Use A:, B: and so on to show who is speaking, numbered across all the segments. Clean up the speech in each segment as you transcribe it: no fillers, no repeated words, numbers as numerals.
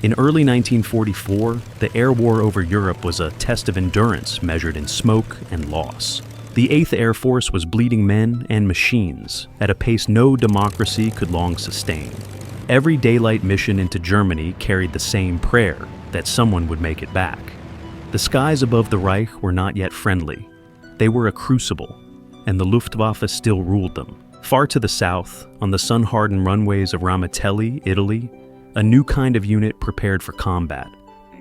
A: In early 1944, the air war over Europe was a test of endurance measured in smoke and loss. The 8th Air Force was bleeding men and machines at a pace no democracy could long sustain. Every daylight mission into Germany carried the same prayer that someone would make it back. The skies above the Reich were not yet friendly. They were a crucible, and the Luftwaffe still ruled them. Far to the south, on the sun-hardened runways of Ramatelli, Italy, a new kind of unit prepared for combat.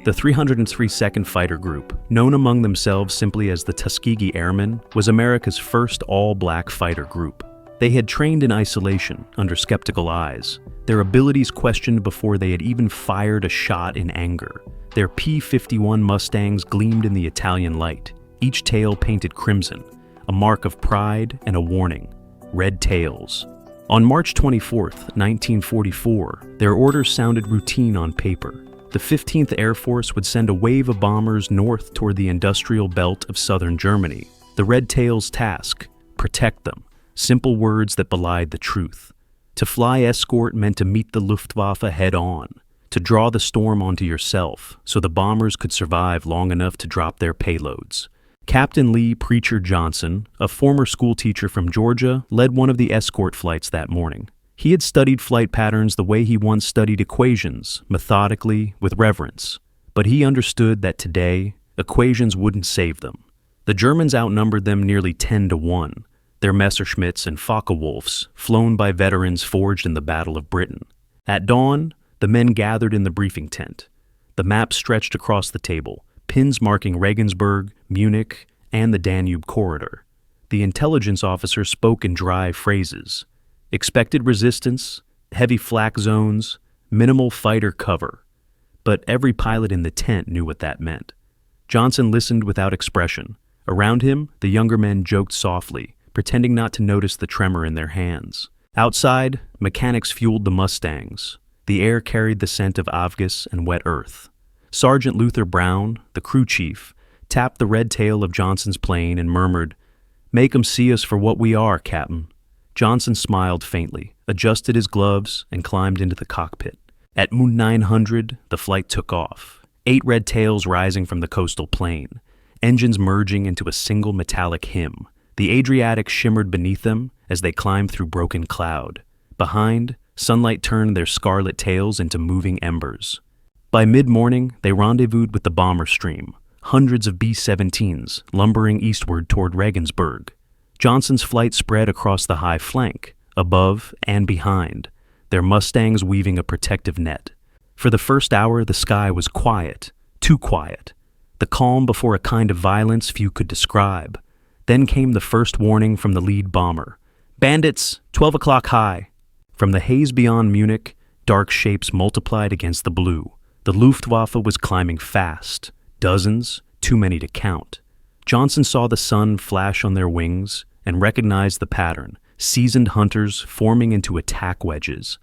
A: The 302nd Fighter Group, known among themselves simply as the Tuskegee Airmen, was America's first all-black fighter group. They had trained in isolation, under skeptical eyes, their abilities questioned before they had even fired a shot in anger. Their P-51 Mustangs gleamed in the Italian light, each tail painted crimson, a mark of pride and a warning: red tails. On March 24, 1944, their orders sounded routine on paper. The 15th Air Force would send a wave of bombers north toward the industrial belt of southern Germany. The Red Tails' task: protect them. Simple words that belied the truth. To fly escort meant to meet the Luftwaffe head-on, to draw the storm onto yourself so the bombers could survive long enough to drop their payloads. Captain Lee Preacher Johnson, a former schoolteacher from Georgia, led one of the escort flights that morning. He had studied flight patterns the way he once studied equations, methodically, with reverence. But he understood that today, equations wouldn't save them. The Germans outnumbered them nearly 10-1, their Messerschmitts and Focke-Wulfs, flown by veterans forged in the Battle of Britain. At dawn, the men gathered in the briefing tent. The map stretched across the table, pins marking Regensburg, Munich, and the Danube corridor. The intelligence officer spoke in dry phrases. Expected resistance, heavy flak zones, minimal fighter cover. But every pilot in the tent knew what that meant. Johnson listened without expression. Around him, the younger men joked softly, pretending not to notice the tremor in their hands. Outside, mechanics fueled the Mustangs. The air carried the scent of Avgas and wet earth. Sergeant Luther Brown, the crew chief, tapped the red tail of Johnson's plane and murmured, "Make 'em see us for what we are, Captain." Johnson smiled faintly, adjusted his gloves, and climbed into the cockpit. At Mund 900, the flight took off, 8 red tails rising from the coastal plain, engines merging into a single metallic hymn. The Adriatic shimmered beneath them as they climbed through broken cloud. Behind, sunlight turned their scarlet tails into moving embers. By mid-morning, they rendezvoused with the bomber stream, hundreds of B-17s lumbering eastward toward Regensburg. Johnson's flight spread across the high flank, above and behind, their Mustangs weaving a protective net. For the first hour, the sky was quiet, too quiet, the calm before a kind of violence few could describe. Then came the first warning from the lead bomber. "Bandits, 12 o'clock high." From the haze beyond Munich, dark shapes multiplied against the blue. The Luftwaffe was climbing fast, dozens, too many to count. Johnson saw the sun flash on their wings and recognized the pattern, seasoned hunters forming into attack wedges.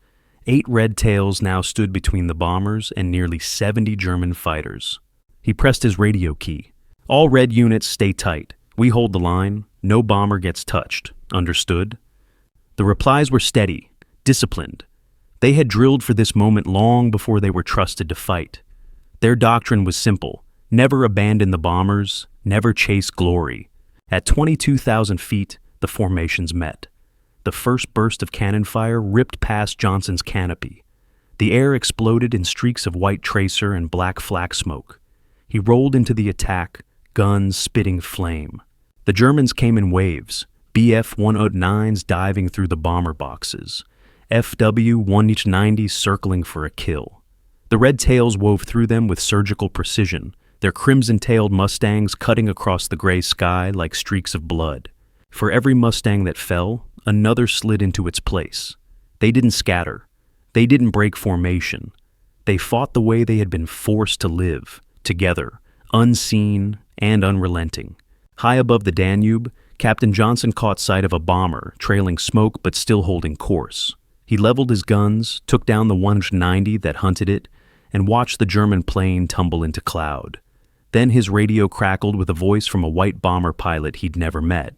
A: 8 red tails now stood between the bombers and nearly 70 German fighters. He pressed his radio key. "All red units stay tight. We hold the line. No bomber gets touched. Understood?" The replies were steady, disciplined. They had drilled for this moment long before they were trusted to fight. Their doctrine was simple: never abandon the bombers, never chase glory. At 22,000 feet, the formations met. The first burst of cannon fire ripped past Johnson's canopy. The air exploded in streaks of white tracer and black flak smoke. He rolled into the attack, guns spitting flame. The Germans came in waves, Bf-109s diving through the bomber boxes, FW-190s circling for a kill. The red tails wove through them with surgical precision, their crimson-tailed Mustangs cutting across the gray sky like streaks of blood. For every Mustang that fell, another slid into its place. They didn't scatter. They didn't break formation. They fought the way they had been forced to live, together, unseen and unrelenting. High above the Danube, Captain Johnson caught sight of a bomber, trailing smoke but still holding course. He leveled his guns, took down the 190 that hunted it, and watched the German plane tumble into cloud. Then his radio crackled with a voice from a white bomber pilot he'd never met.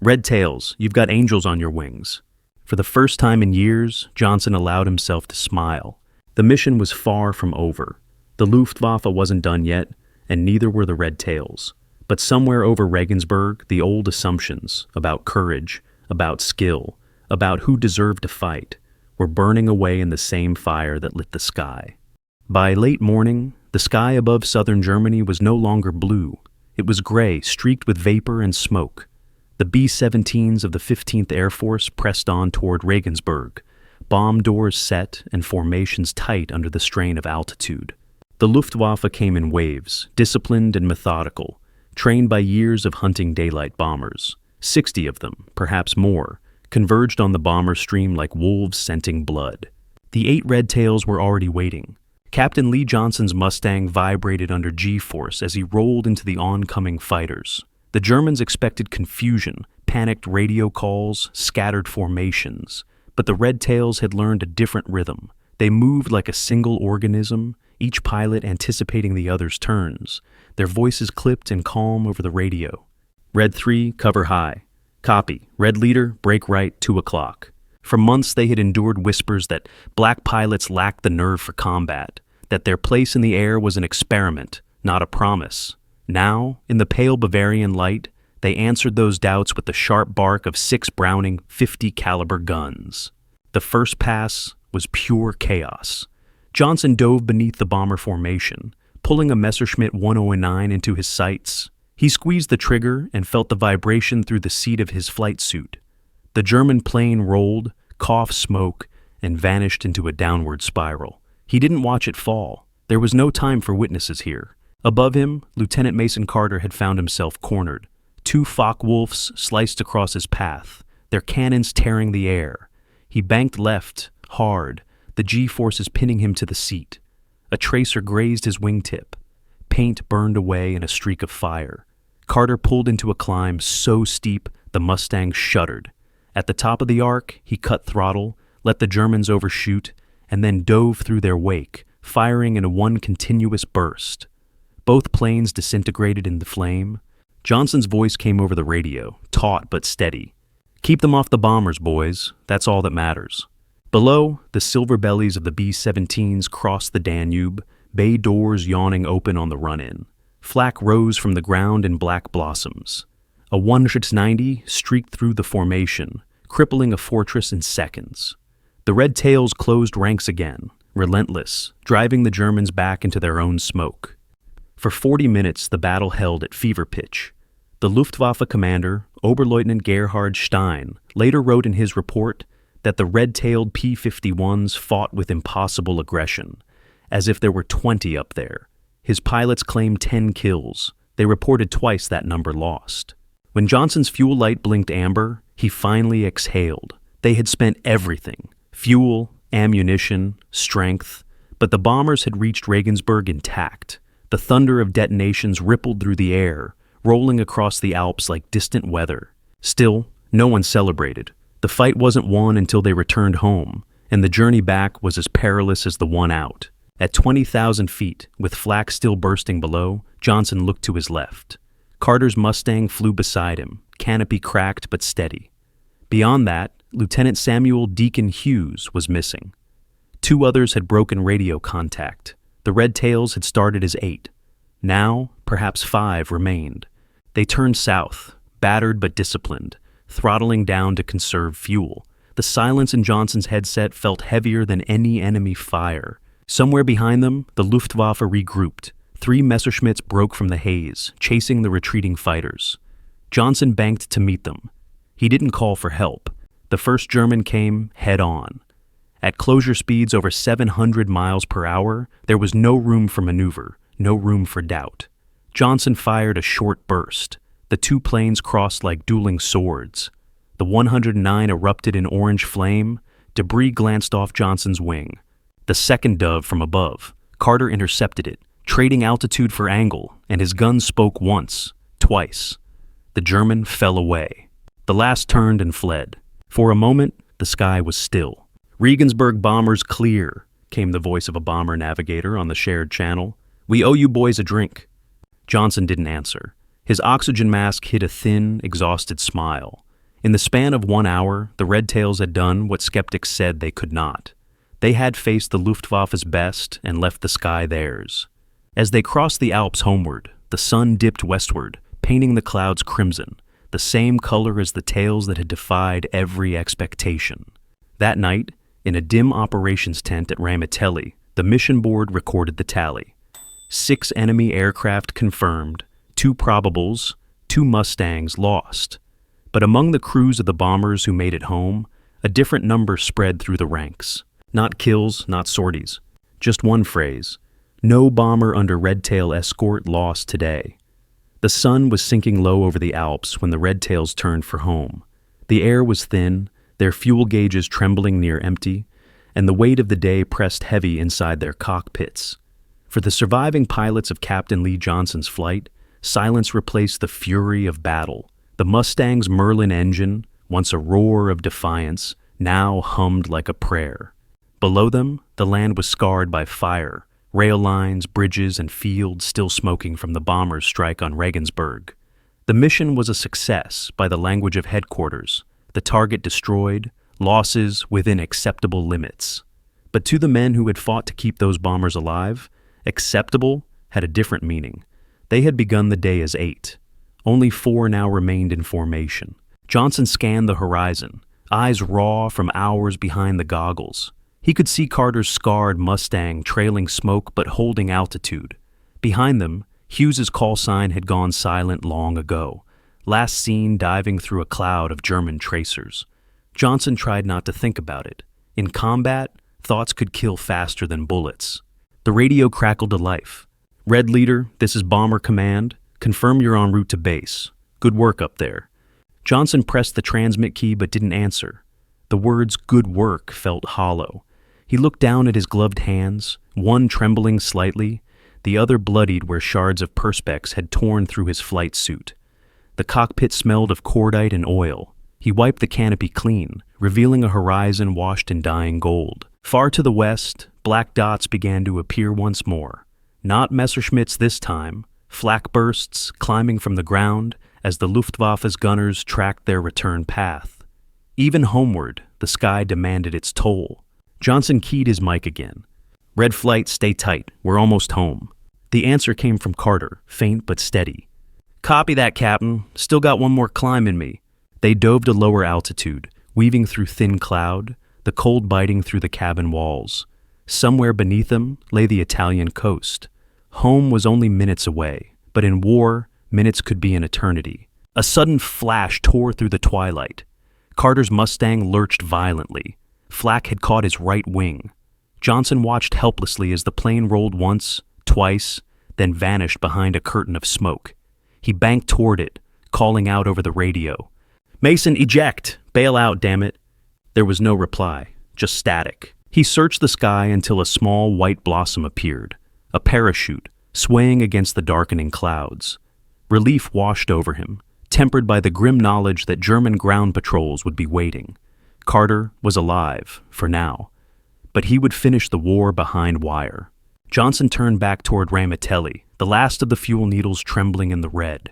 A: "Red tails, you've got angels on your wings." For the first time in years, Johnson allowed himself to smile. The mission was far from over. The Luftwaffe wasn't done yet, and neither were the Red Tails. But somewhere over Regensburg, the old assumptions about courage, about skill, about who deserved to fight, were burning away in the same fire that lit the sky. By late morning, the sky above southern Germany was no longer blue. It was gray, streaked with vapor and smoke. The B-17s of the 15th Air Force pressed on toward Regensburg, bomb doors set and formations tight under the strain of altitude. The Luftwaffe came in waves, disciplined and methodical, trained by years of hunting daylight bombers. 60 of them, perhaps more, converged on the bomber stream like wolves scenting blood. The 8 Red Tails were already waiting. Captain Lee Johnson's Mustang vibrated under G-force as he rolled into the oncoming fighters. The Germans expected confusion, panicked radio calls, scattered formations. But the Red Tails had learned a different rhythm. They moved like a single organism, each pilot anticipating the other's turns, their voices clipped and calm over the radio. Red 3, cover high. Copy. Red leader, break right, 2 o'clock. For months they had endured whispers that black pilots lacked the nerve for combat, that their place in the air was an experiment, not a promise. Now, in the pale Bavarian light, they answered those doubts with the sharp bark of 6 Browning 50 caliber guns. The first pass was pure chaos. Johnson dove beneath the bomber formation, pulling a Messerschmitt 1009 into his sights. He squeezed the trigger and felt the vibration through the seat of his flight suit. The German plane rolled, coughed smoke, and vanished into a downward spiral. He didn't watch it fall. There was no time for witnesses here. Above him, Lieutenant Mason Carter had found himself cornered. 2 Focke-Wulfs sliced across his path, their cannons tearing the air. He banked left, hard, the G-forces pinning him to the seat. A tracer grazed his wingtip. Paint burned away in a streak of fire. Carter pulled into a climb so steep the Mustang shuddered. At the top of the arc, he cut throttle, let the Germans overshoot, and then dove through their wake, firing in one continuous burst. Both planes disintegrated in the flame. Johnson's voice came over the radio, taut but steady. "Keep them off the bombers, boys. That's all that matters." Below, the silver bellies of the B-17s crossed the Danube, bay doors yawning open on the run-in. Flak rose from the ground in black blossoms. A 190 streaked through the formation, crippling a fortress in seconds. The Red Tails closed ranks again, relentless, driving the Germans back into their own smoke. For 40 minutes, the battle held at fever pitch. The Luftwaffe commander, Oberleutnant Gerhard Stein, later wrote in his report that the red-tailed P-51s fought with impossible aggression, as if there were 20 up there. His pilots claimed 10 kills. They reported twice that number lost. When Johnson's fuel light blinked amber, he finally exhaled. They had spent everything: fuel, ammunition, strength. But the bombers had reached Regensburg intact. The thunder of detonations rippled through the air, rolling across the Alps like distant weather. Still, no one celebrated. The fight wasn't won until they returned home, and the journey back was as perilous as the one out. At 20,000 feet, with flak still bursting below, Johnson looked to his left. Carter's Mustang flew beside him, canopy cracked but steady. Beyond that, Lieutenant Samuel Deacon Hughes was missing. 2 others had broken radio contact. The Red Tails had started as 8. Now, perhaps 5 remained. They turned south, battered but disciplined, throttling down to conserve fuel. The silence in Johnson's headset felt heavier than any enemy fire. Somewhere behind them, the Luftwaffe regrouped. 3 Messerschmitts broke from the haze, chasing the retreating fighters. Johnson banked to meet them. He didn't call for help. The first German came head-on. At closure speeds over 700 miles per hour, there was no room for maneuver, no room for doubt. Johnson fired a short burst. The 2 planes crossed like dueling swords. The 109 erupted in orange flame. Debris glanced off Johnson's wing. The second dove from above. Carter intercepted it, trading altitude for angle, and his gun spoke once, twice. The German fell away. The last turned and fled. For a moment, the sky was still. "Regensburg bombers clear," came the voice of a bomber navigator on the shared channel. "We owe you boys a drink." Johnson didn't answer. His oxygen mask hid a thin, exhausted smile. In the span of 1 hour, the Red Tails had done what skeptics said they could not. They had faced the Luftwaffe's best and left the sky theirs. As they crossed the Alps homeward, the sun dipped westward, painting the clouds crimson, the same color as the tales that had defied every expectation. That night, in a dim operations tent at Ramitelli, the mission board recorded the tally. 6 enemy aircraft confirmed, 2 probables, 2 Mustangs lost. But among the crews of the bombers who made it home, a different number spread through the ranks. Not kills, not sorties. Just one phrase: no bomber under Red Tail escort lost today. The sun was sinking low over the Alps when the Red Tails turned for home. The air was thin, their fuel gauges trembling near empty, and the weight of the day pressed heavy inside their cockpits. For the surviving pilots of Captain Lee Johnson's flight, silence replaced the fury of battle. The Mustang's Merlin engine, once a roar of defiance, now hummed like a prayer. Below them, the land was scarred by fire, rail lines, bridges, and fields still smoking from the bombers' strike on Regensburg. The mission was a success by the language of headquarters, the target destroyed, losses within acceptable limits. But to the men who had fought to keep those bombers alive, acceptable had a different meaning. They had begun the day as 8. Only 4 now remained in formation. Johnson scanned the horizon, eyes raw from hours behind the goggles. He could see Carter's scarred Mustang trailing smoke but holding altitude. Behind them, Hughes's call sign had gone silent long ago, last seen diving through a cloud of German tracers. Johnson tried not to think about it. In combat, thoughts could kill faster than bullets. The radio crackled to life. "Red Leader, this is Bomber Command. Confirm you're en route to base. Good work up there." Johnson pressed the transmit key but didn't answer. The words "good work" felt hollow. He looked down at his gloved hands, one trembling slightly, the other bloodied where shards of perspex had torn through his flight suit. The cockpit smelled of cordite and oil. He wiped the canopy clean, revealing a horizon washed in dying gold. Far to the west, black dots began to appear once more. Not Messerschmitts this time, flak bursts climbing from the ground as the Luftwaffe's gunners tracked their return path. Even homeward, the sky demanded its toll. Johnson keyed his mic again. "Red Flight, stay tight. We're almost home." The answer came from Carter, faint but steady. "Copy that, Captain. Still got one more climb in me." They dove to lower altitude, weaving through thin cloud, the cold biting through the cabin walls. Somewhere beneath them lay the Italian coast. Home was only minutes away, but in war, minutes could be an eternity. A sudden flash tore through the twilight. Carter's Mustang lurched violently. Flak had caught his right wing. Johnson watched helplessly as the plane rolled once, twice, then vanished behind a curtain of smoke. He banked toward it, calling out over the radio, "Mason, eject! Bail out, damn it!" There was no reply, just static. He searched the sky until a small white blossom appeared, a parachute, swaying against the darkening clouds. Relief washed over him, tempered by the grim knowledge that German ground patrols would be waiting. Carter was alive, for now, but he would finish the war behind wire. Johnson turned back toward Ramitelli, the last of the fuel needles trembling in the red.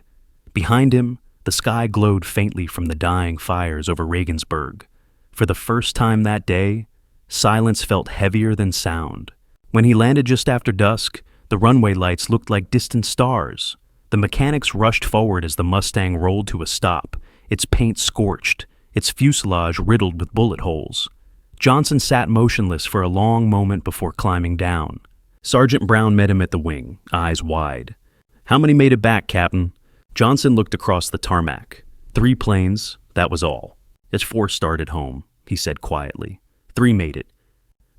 A: Behind him, the sky glowed faintly from the dying fires over Regensburg. For the first time that day, silence felt heavier than sound. When he landed just after dusk, the runway lights looked like distant stars. The mechanics rushed forward as the Mustang rolled to a stop, its paint scorched, its fuselage riddled with bullet holes. Johnson sat motionless for a long moment before climbing down. Sergeant Brown met him at the wing, eyes wide. "How many made it back, Captain?" Johnson looked across the tarmac. 3 planes, that was all. "It's 4 started home," he said quietly. 3 made it.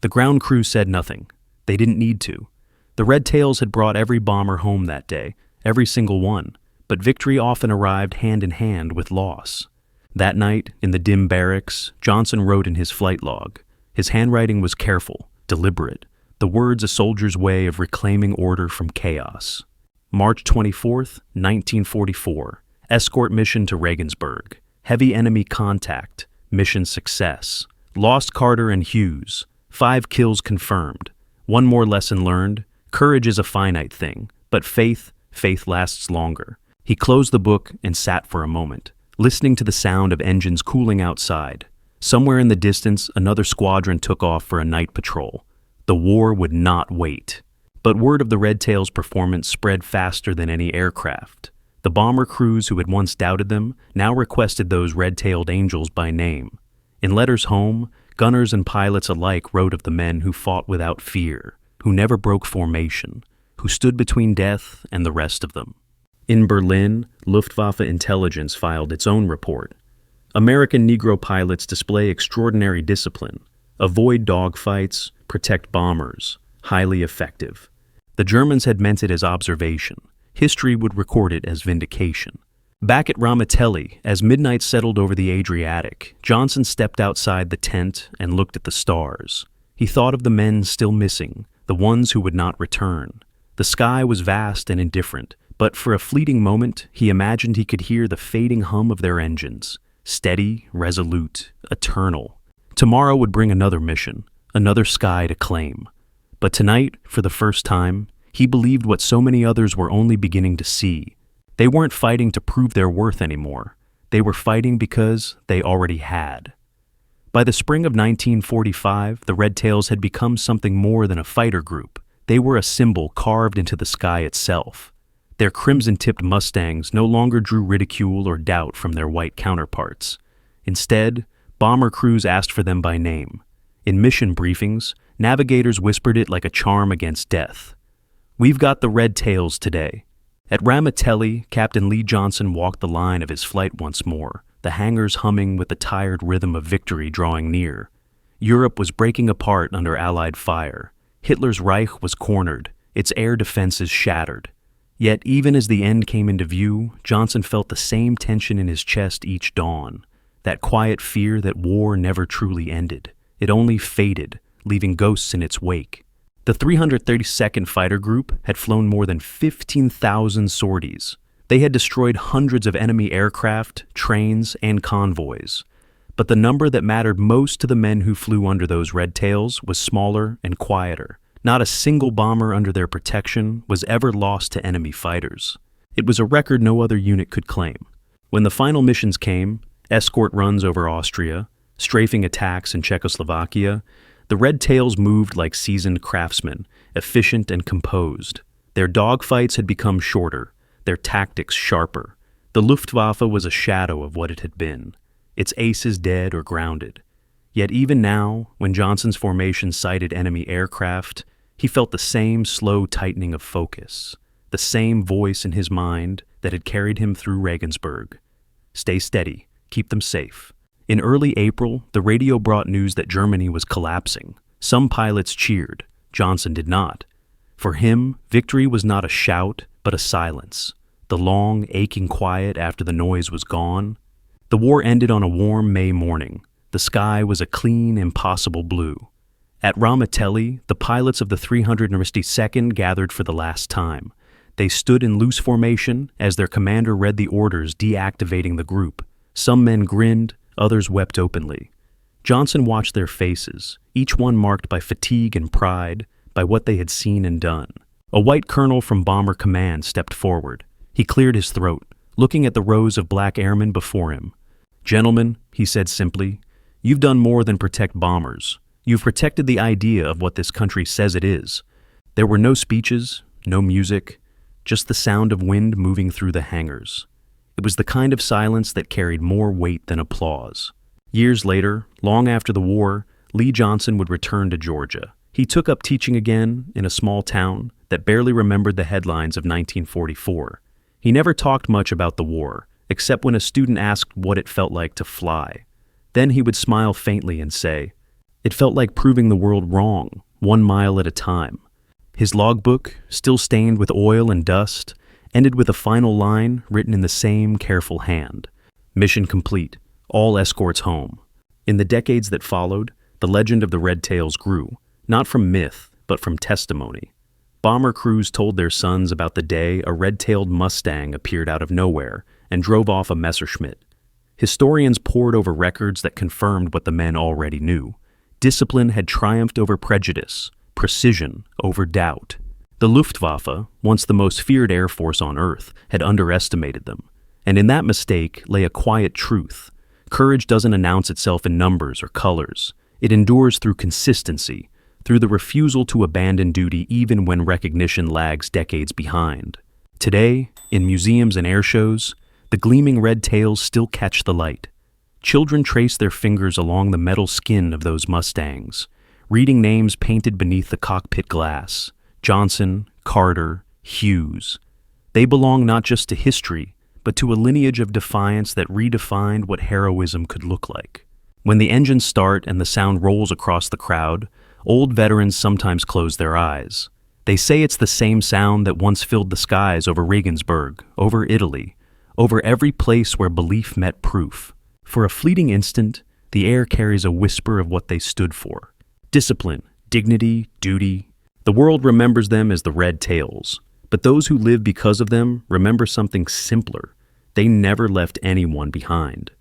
A: The ground crew said nothing. They didn't need to. The Red Tails had brought every bomber home that day, every single one, but victory often arrived hand in hand with loss. That night, in the dim barracks, Johnson wrote in his flight log. His handwriting was careful, deliberate, the words a soldier's way of reclaiming order from chaos. March 24th, 1944, escort mission to Regensburg. Heavy enemy contact, mission success. Lost Carter and Hughes, 5 kills confirmed. One more lesson learned, courage is a finite thing, but faith lasts longer. He closed the book and sat for a moment, listening to the sound of engines cooling outside. Somewhere in the distance, another squadron took off for a night patrol. The war would not wait. But word of the Red Tails' performance spread faster than any aircraft. The bomber crews who had once doubted them now requested those red-tailed angels by name. In letters home, gunners and pilots alike wrote of the men who fought without fear, who never broke formation, who stood between death and the rest of them. In Berlin, Luftwaffe intelligence filed its own report. American Negro pilots display extraordinary discipline, avoid dogfights, protect bombers, highly effective. The Germans had meant it as observation. History would record it as vindication. Back at Ramitelli, as midnight settled over the Adriatic, Johnson stepped outside the tent and looked at the stars. He thought of the men still missing, the ones who would not return. The sky was vast and indifferent, but for a fleeting moment, he imagined he could hear the fading hum of their engines. Steady, resolute, eternal. Tomorrow would bring another mission, another sky to claim. But tonight, for the first time, he believed what so many others were only beginning to see. They weren't fighting to prove their worth anymore. They were fighting because they already had. By the spring of 1945, the Red Tails had become something more than a fighter group. They were a symbol carved into the sky itself. Their crimson-tipped Mustangs no longer drew ridicule or doubt from their white counterparts. Instead, bomber crews asked for them by name. In mission briefings, navigators whispered it like a charm against death. "We've got the Red Tails today." At Ramitelli, Captain Lee Johnson walked the line of his flight once more, the hangars humming with the tired rhythm of victory drawing near. Europe was breaking apart under Allied fire. Hitler's Reich was cornered, its air defenses shattered. Yet even as the end came into view, Johnson felt the same tension in his chest each dawn, that quiet fear that war never truly ended. It only faded, leaving ghosts in its wake. The 332nd Fighter Group had flown more than 15,000 sorties. They had destroyed hundreds of enemy aircraft, trains, and convoys. But the number that mattered most to the men who flew under those Red Tails was smaller and quieter. Not a single bomber under their protection was ever lost to enemy fighters. It was a record no other unit could claim. When the final missions came, escort runs over Austria, strafing attacks in Czechoslovakia, the Red Tails moved like seasoned craftsmen, efficient and composed. Their dogfights had become shorter, their tactics sharper. The Luftwaffe was a shadow of what it had been, its aces dead or grounded. Yet even now, when Johnson's formation sighted enemy aircraft, he felt the same slow tightening of focus, the same voice in his mind that had carried him through Regensburg. Stay steady, keep them safe. In early April, the radio brought news that Germany was collapsing. Some pilots cheered. Johnson did not. For him, victory was not a shout, but a silence. The long, aching quiet after the noise was gone. The war ended on a warm May morning. The sky was a clean, impossible blue. At Ramitelli, the pilots of the 352nd gathered for the last time. They stood in loose formation as their commander read the orders deactivating the group. Some men grinned, others wept openly. Johnson watched their faces, each one marked by fatigue and pride, by what they had seen and done. A white colonel from Bomber Command stepped forward. He cleared his throat, looking at the rows of black airmen before him. "Gentlemen," he said simply, "you've done more than protect bombers. You've protected the idea of what this country says it is." There were no speeches, no music, just the sound of wind moving through the hangars. It was the kind of silence that carried more weight than applause. Years later, long after the war, Lee Johnson would return to Georgia. He took up teaching again in a small town that barely remembered the headlines of 1944. He never talked much about the war, except when a student asked what it felt like to fly. Then he would smile faintly and say, "It felt like proving the world wrong, 1 mile at a time." His logbook, still stained with oil and dust, ended with a final line written in the same careful hand. "Mission complete. All escorts home." In the decades that followed, the legend of the Red Tails grew, not from myth, but from testimony. Bomber crews told their sons about the day a red-tailed Mustang appeared out of nowhere and drove off a Messerschmitt. Historians pored over records that confirmed what the men already knew. Discipline had triumphed over prejudice, precision over doubt. The Luftwaffe, once the most feared air force on Earth, had underestimated them. And in that mistake lay a quiet truth. Courage doesn't announce itself in numbers or colors. It endures through consistency, through the refusal to abandon duty even when recognition lags decades behind. Today, in museums and air shows, the gleaming red tails still catch the light. Children trace their fingers along the metal skin of those Mustangs, reading names painted beneath the cockpit glass: Johnson, Carter, Hughes. They belong not just to history, but to a lineage of defiance that redefined what heroism could look like. When the engines start and the sound rolls across the crowd, old veterans sometimes close their eyes. They say it's the same sound that once filled the skies over Regensburg, over Italy, over every place where belief met proof. For a fleeting instant, the air carries a whisper of what they stood for: discipline, dignity, duty. The world remembers them as the red tails, but those who live because of them remember something simpler. They never left anyone behind.